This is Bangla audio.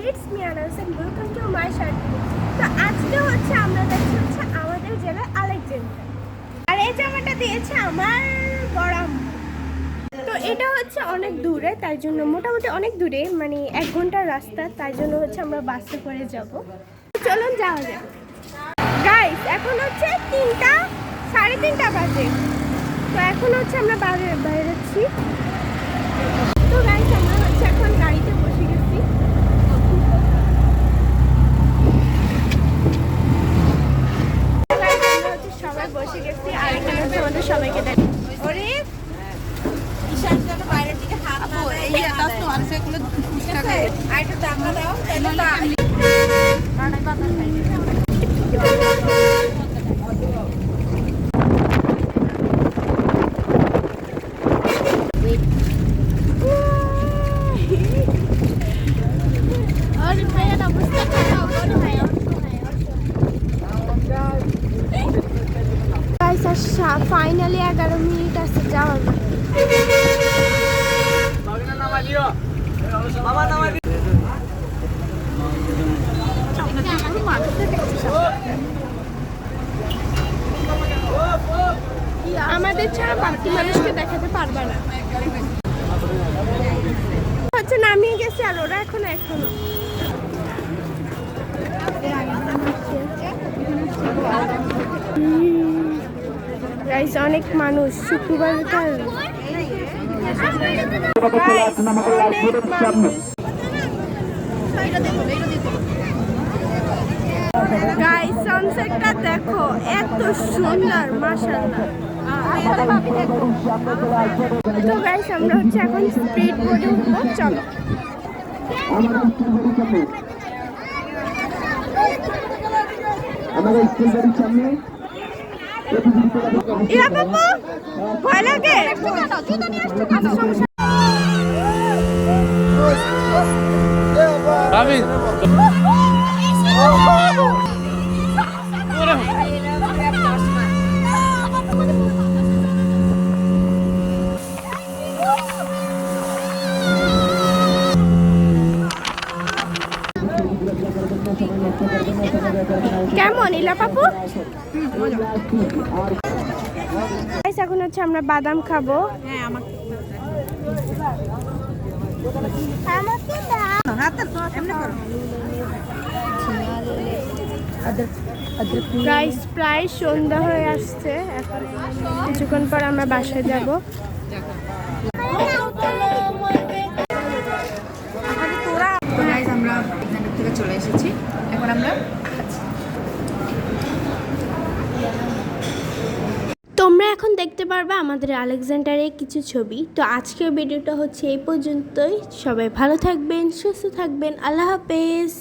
It's me Anas and welcome to my short video. তো আজকে হচ্ছে আমরা যাচ্ছি হচ্ছে আমাদের জেলার আলেকজান্ডার, আর এই জায়গাটা দিয়েছে আমার বড় আম্মু। তো এটা হচ্ছে অনেক দূরে, তাই জন্য মোটামুটি অনেক দূরে, মানে 1 ঘন্টার রাস্তা, তাই জন্য হচ্ছে আমরা বাসে করে যাব। চলুন যাওয়া যাক। গাইস এখন হচ্ছে 3টা 3:30 বাজে। তো এখন হচ্ছে আমরা বেরোচ্ছি। তো গাইস আমরা হচ্ছে এখন গাড়িতে বসে গেছি। সবাই বসে গেছি, আর এখানে হচ্ছে আমাদের সবাইকে দেখ বাইরের দিকে হাত ফাইনালি 11 মিনিট আছে যাওয়ার। আমাদের ছাড়া বাকি মানুষকে দেখাতে পারবে না। হচ্ছে নামিয়ে গেছে, আর ওরা এখনো অনেক মানুষ, শুক্রবার গাইস সানসেটটা দেখো, এত সুন্দর মাশাআল্লাহ। তো গাইস আমরা হচ্ছে এখন স্পিড বোটে উঠবো, চলো। ইয়া বাবা ভয় লাগে। কেমন ইলা পাপু? এখন হচ্ছে আমরা বাদাম খাবো। গাইস প্রায় সন্ধ্যা হয়ে আসছে, এখন কিছুক্ষণ পর আমরা বাসায় যাব। আমরা থেকে চলে এসেছি, এখন আমরা তোমরা এখন দেখতে পারবে আমাদের আলেকজান্ডারের কিছু ছবি। তো আজকের ভিডিওটা হচ্ছে এই পর্যন্তই। সবাই ভালো থাকবেন, সুস্থ থাকবেন, আল্লাহ হাফেজ।